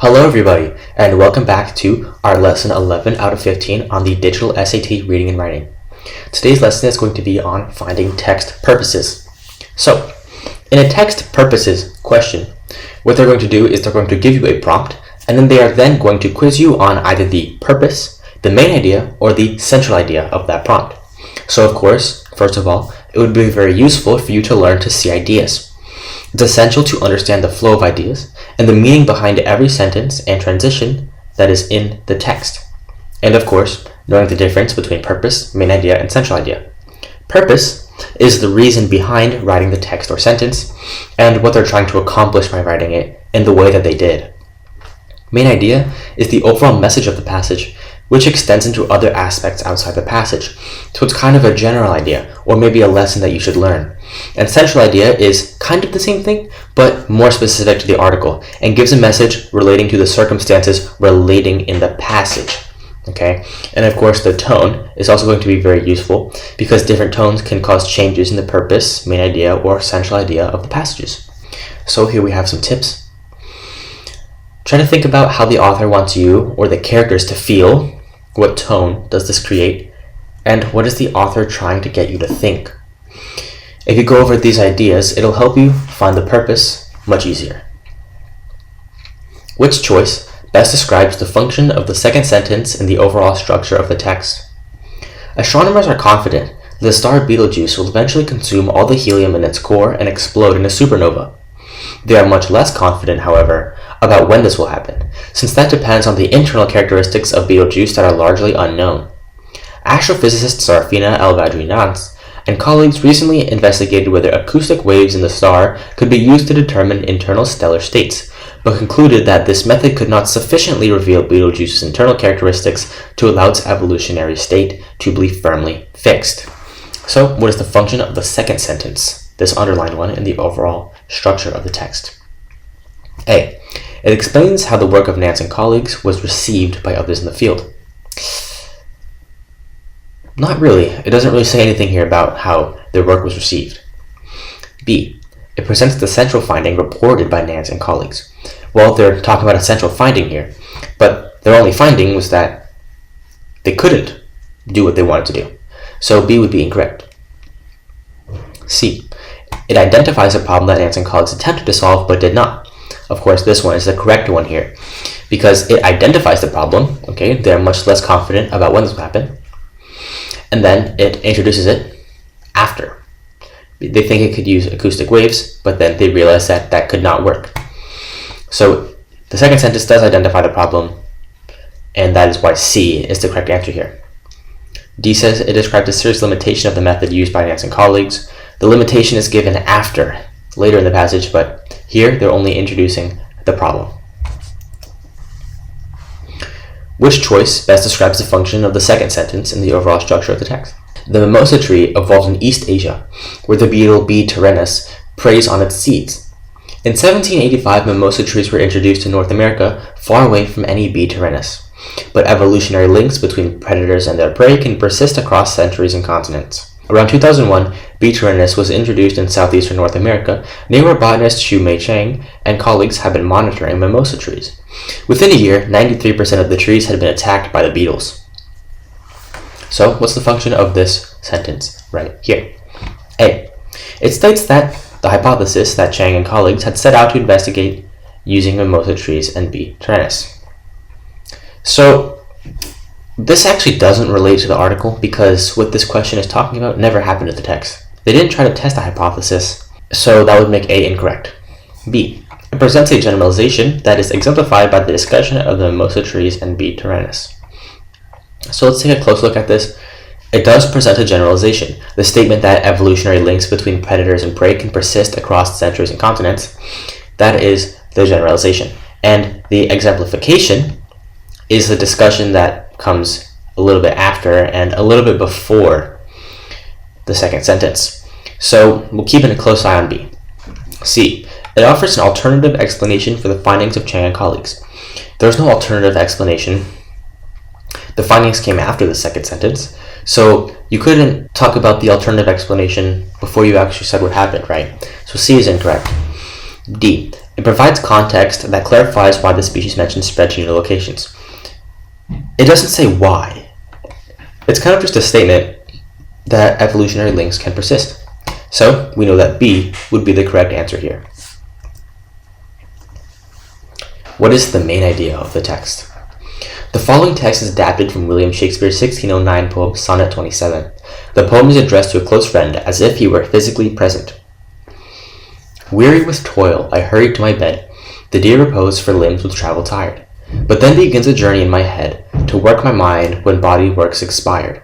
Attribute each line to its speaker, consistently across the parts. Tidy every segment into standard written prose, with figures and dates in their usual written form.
Speaker 1: Hello everybody, and welcome back to our lesson 11 out of 15 on the Digital SAT Reading and Writing. Today's lesson is going to be on finding text purposes. So, in a text purposes question, what they're going to do is they're going to give you a prompt, and then they are then going to quiz you on either the purpose, the main idea, or the central idea of that prompt. So of course, first of all, it would be very useful for you to learn to see ideas. It's essential to understand the flow of ideas and the meaning behind every sentence and transition that is in the text. And of course, knowing the difference between purpose, main idea, and central idea. Purpose is the reason behind writing the text or sentence and what they're trying to accomplish by writing it in the way that they did. Main idea is the overall message of the passage, which extends into other aspects outside the passage. So it's kind of a general idea, or maybe a lesson that you should learn. And central idea is kind of the same thing, but more specific to the article, and gives a message relating to the circumstances relating in the passage. Okay? And of course, the tone is also going to be very useful, because different tones can cause changes in the purpose, main idea, or central idea of the passages. So here we have some tips. Try to think about how the author wants you or the characters to feel. What tone does this create? And what is the author trying to get you to think? If you go over these ideas, it'll help you find the purpose much easier. Which choice best describes the function of the second sentence in the overall structure of the text? Astronomers are confident that the star Betelgeuse will eventually consume all the helium in its core and explode in a supernova. They are much less confident, however, about when this will happen, since that depends on the internal characteristics of Betelgeuse that are largely unknown. Astrophysicist Sarafina El-Vadri-Nance and colleagues recently investigated whether acoustic waves in the star could be used to determine internal stellar states, but concluded that this method could not sufficiently reveal Betelgeuse's internal characteristics to allow its evolutionary state to be firmly fixed. So, what is the function of the second sentence, this underlined one, in the overall structure of the text? A. It explains how the work of Nance and colleagues was received by others in the field. Not really. It doesn't really say anything here about how their work was received. B. It presents the central finding reported by Nance and colleagues. Well, they're talking about a central finding here, but their only finding was that they couldn't do what they wanted to do. So B would be incorrect. C. It identifies a problem that Nance and colleagues attempted to solve but did not. Of course, this one is the correct one here, because it identifies the problem. Okay, they're much less confident about when this will happen, and then it introduces it after. They think it could use acoustic waves, but then they realize that that could not work. So the second sentence does identify the problem, and that is why C is the correct answer here. D says it describes a serious limitation of the method used by Nance and colleagues. The limitation is given after, later in the passage, but here they're only introducing the problem. Which choice best describes the function of the second sentence in the overall structure of the text? The mimosa tree evolved in East Asia, where the beetle B. tyrannus preys on its seeds. In 1785, mimosa trees were introduced to North America, far away from any B. tyrannus. But evolutionary links between predators and their prey can persist across centuries and continents. Around 2001, B. tyrannus was introduced in southeastern North America, near where botanist Xu Mei Chang and colleagues have been monitoring mimosa trees. Within a year, 93% of the trees had been attacked by the beetles. So, what's the function of this sentence right here? A. It states that the hypothesis that Chang and colleagues had set out to investigate using mimosa trees and B. tyrannus. So, this actually doesn't relate to the article because what this question is talking about never happened in the text. They didn't try to test the hypothesis, so that would make A incorrect. B. It presents a generalization that is exemplified by the discussion of the mimosa trees and B. tyrannus. So let's take a close look at this. It does present a generalization, the statement that evolutionary links between predators and prey can persist across centuries and continents. That is the generalization. And the exemplification is the discussion that comes a little bit after and a little bit before the second sentence. So we'll keep a close eye on B. C. It offers an alternative explanation for the findings of Chang and colleagues. There's no alternative explanation. The findings came after the second sentence, so you couldn't talk about the alternative explanation before you actually said what happened, right? So C is incorrect. D. It provides context that clarifies why the species mentioned spread to new locations. It doesn't say why. It's kind of just a statement that evolutionary links can persist. So we know that B would be the correct answer here. What is the main idea of the text? The following text is adapted from William Shakespeare's 1609 poem Sonnet 27. The poem is addressed to a close friend as if he were physically present. Weary with toil, I hurried to my bed. The dear repose for limbs with travel tired. But then begins a journey in my head, to work my mind when body works expired.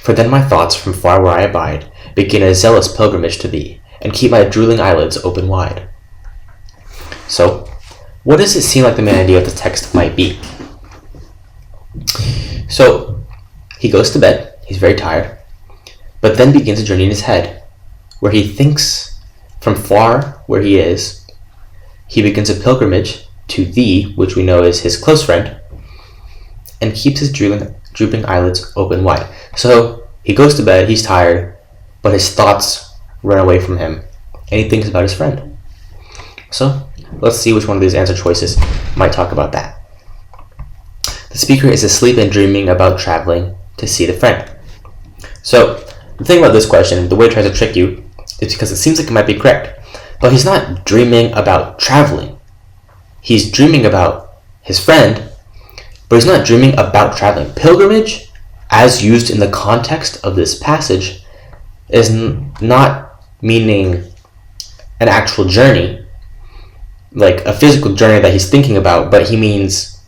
Speaker 1: For then my thoughts from far where I abide begin a zealous pilgrimage to thee, and keep my drooling eyelids open wide. So, what does it seem like the main idea of the text might be? So, he goes to bed, he's very tired, but then begins a journey in his head, where he thinks from far where he is, he begins a pilgrimage to thee, which we know is his close friend, and keeps his drooping eyelids open wide. So, he goes to bed, he's tired, but his thoughts run away from him, and he thinks about his friend. So, let's see which one of these answer choices might talk about that. The speaker is asleep and dreaming about traveling to see the friend. So, the thing about this question, the way it tries to trick you, is because it seems like it might be correct. But he's not dreaming about traveling. He's dreaming about his friend, but he's not dreaming about traveling. Pilgrimage, as used in the context of this passage, is not meaning an actual journey, like a physical journey that he's thinking about, but he means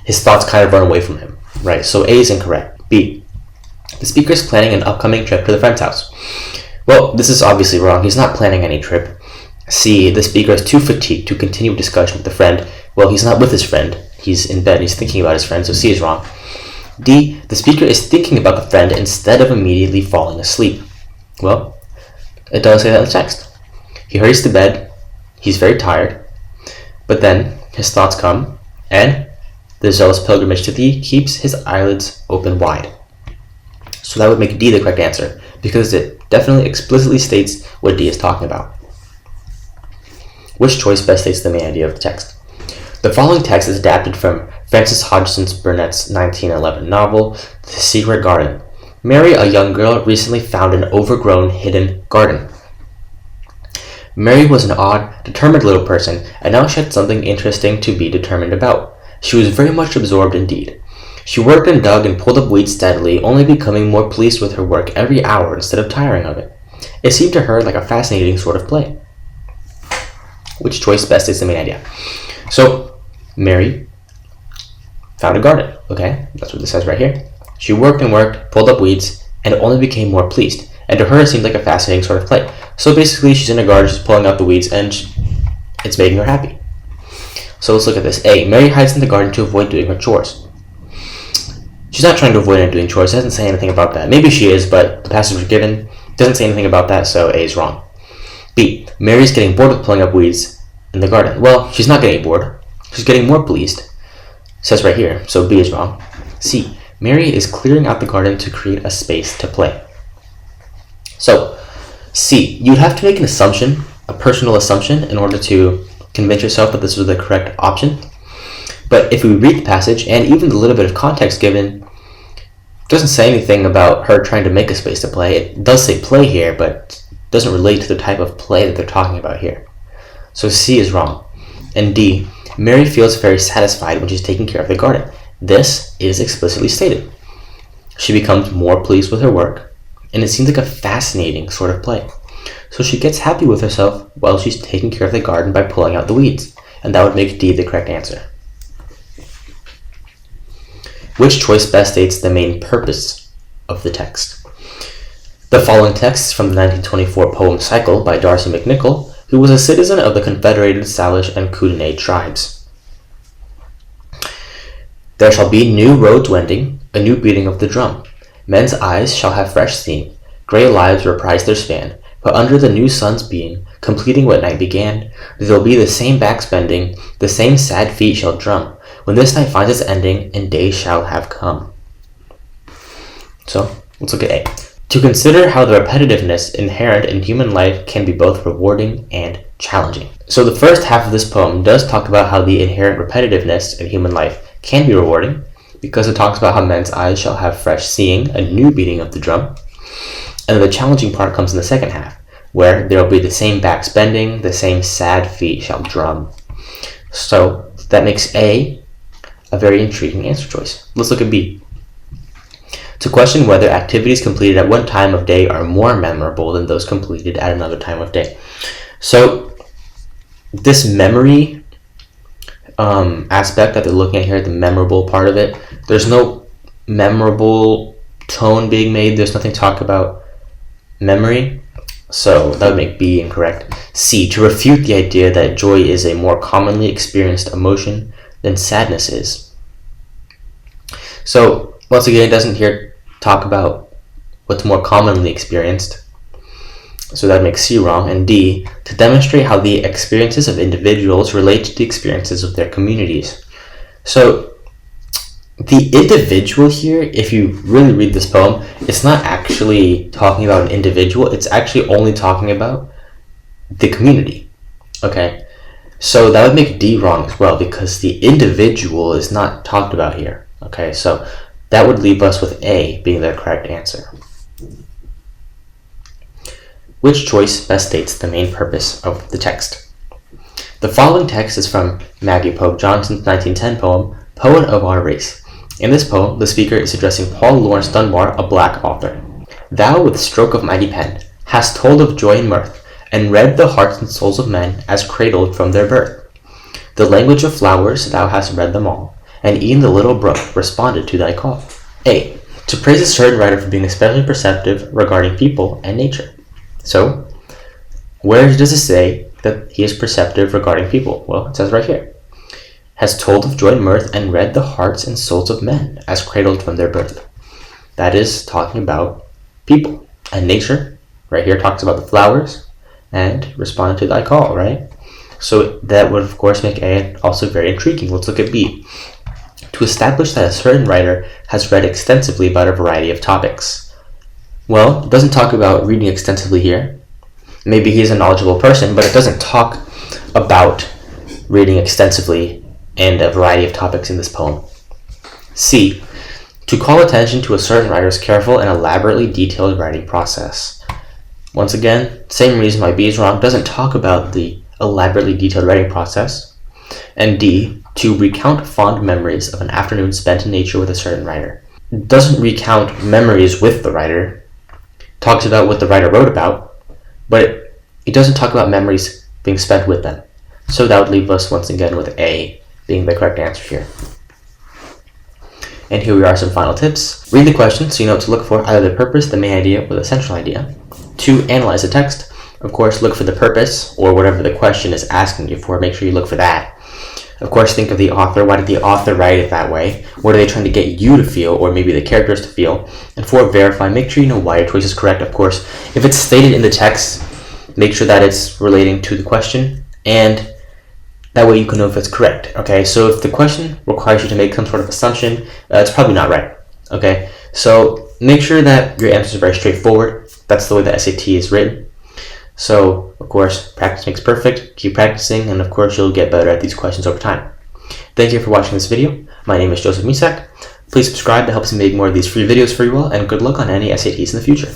Speaker 1: his thoughts kind of run away from him, right? So A is incorrect. B, the speaker is planning an upcoming trip to the friend's house. Well, this is obviously wrong. He's not planning any trip. C, the speaker is too fatigued to continue discussion with the friend. Well, he's not with his friend. He's in bed. He's thinking about his friend, so C is wrong. D, the speaker is thinking about the friend instead of immediately falling asleep. Well, it does say that in the text. He hurries to bed. He's very tired. But then his thoughts come, and the zealous pilgrimage to thee keeps his eyelids open wide. So that would make D the correct answer, because it definitely explicitly states what D is talking about. Which choice best states the main idea of the text? The following text is adapted from Frances Hodgson Burnett's 1911 novel, The Secret Garden. Mary, a young girl, recently found an overgrown, hidden garden. Mary was an odd, determined little person, and now she had something interesting to be determined about. She was very much absorbed indeed. She worked and dug and pulled up weeds steadily, only becoming more pleased with her work every hour instead of tiring of it. It seemed to her like a fascinating sort of play. Which choice best is the main idea? So, Mary found a garden, okay? That's what this says right here. She worked and worked, pulled up weeds, and only became more pleased. And to her, it seemed like a fascinating sort of play. So basically, she's in a garden, she's pulling out the weeds, and it's making her happy. So let's look at this. A, Mary hides in the garden to avoid doing her chores. She's not trying to avoid doing chores. It doesn't say anything about that. Maybe she is, but the passage we're given doesn't say anything about that, so A is wrong. B, Mary's getting bored with pulling up weeds in the garden. Well, she's not getting bored. She's getting more pleased. It says right here, so B is wrong. C, Mary is clearing out the garden to create a space to play. So, C, you'd have to make an assumption, a personal assumption, in order to convince yourself that this was the correct option. But if we read the passage, and even the little bit of context given, it doesn't say anything about her trying to make a space to play. It does say play here, but it doesn't relate to the type of play that they're talking about here. So C is wrong. And D, Mary feels very satisfied when she's taking care of the garden. This is explicitly stated. She becomes more pleased with her work, and it seems like a fascinating sort of play. So she gets happy with herself while she's taking care of the garden by pulling out the weeds, and that would make D the correct answer. Which choice best states the main purpose of the text? The following text is from the 1924 poem Cycle by Darcy McNichol, who was a citizen of the Confederated Salish and Kootenai tribes. There shall be new roads wending, a new beating of the drum. Men's eyes shall have fresh seen, grey lives reprise their span, but under the new sun's beam, completing what night began, there'll be the same backs bending, the same sad feet shall drum, when this night finds its ending, and day shall have come. So, let's look at A. To consider how the repetitiveness inherent in human life can be both rewarding and challenging. So the first half of this poem does talk about how the inherent repetitiveness in human life can be rewarding, because it talks about how men's eyes shall have fresh seeing, a new beating of the drum. And then the challenging part comes in the second half, where there will be the same backs bending, the same sad feet shall drum. So that makes A a very intriguing answer choice. Let's look at B. To question whether activities completed at one time of day are more memorable than those completed at another time of day. So this memory aspect that they're looking at here, the memorable part of it, there's no memorable tone being made. There's nothing to talk about memory. So that would make B incorrect. C, to refute the idea that joy is a more commonly experienced emotion than sadness is. So once again, it doesn't here talk about what's more commonly experienced. So that makes C wrong. And D, to demonstrate how the experiences of individuals relate to the experiences of their communities. So the individual here, if you really read this poem, it's not actually talking about an individual. It's actually only talking about the community. Okay, so that would make D wrong as well, because the individual is not talked about here. Okay, so that would leave us with A being the correct answer. Which choice best states the main purpose of the text? The following text is from Maggie Pope Johnson's 1910 poem, Poet of Our Race. In this poem, the speaker is addressing Paul Laurence Dunbar, a black author. Thou, with stroke of mighty pen, hast told of joy and mirth, and read the hearts and souls of men as cradled from their birth. The language of flowers, thou hast read them all, and e'en the little brook responded to thy call. A, to praise a certain writer for being especially perceptive regarding people and nature. So, where does it say that he is perceptive regarding people? Well, it says right here. Has told of joy and mirth and read the hearts and souls of men as cradled from their birth. That is talking about people. And nature, right here, talks about the flowers and responded to thy call, right? So that would, of course, make A also very intriguing. Let's look at B. To establish that a certain writer has read extensively about a variety of topics. Well, it doesn't talk about reading extensively here. Maybe he's a knowledgeable person, but it doesn't talk about reading extensively and a variety of topics in this poem. C, to call attention to a certain writer's careful and elaborately detailed writing process. Once again, same reason why B is wrong, doesn't talk about the elaborately detailed writing process. And D, to recount fond memories of an afternoon spent in nature with a certain writer. It doesn't recount memories with the writer, talks about what the writer wrote about, but it doesn't talk about memories being spent with them. So that would leave us once again with A being the correct answer here. And here we are, some final tips. Read the question so you know what to look for, either the purpose, the main idea, or the central idea. 2, analyze the text. Of course, look for the purpose, or whatever the question is asking you for. Make sure you look for that. Of course, think of the author. Why did the author write it that way? What are they trying to get you to feel, or maybe the characters to feel? And 4, verify. Make sure you know why your choice is correct. Of course, if it's stated in the text, make sure that it's relating to the question, and that way you can know if it's correct. Okay, so if the question requires you to make some sort of assumption, it's probably not right. Okay, so make sure that your answers are very straightforward. That's the way the SAT is written. So, of course, practice makes perfect. Keep practicing, and of course, you'll get better at these questions over time. Thank you for watching this video. My name is Joseph Misak. Please subscribe. It helps me make more of these free videos for you all, and good luck on any SATs in the future.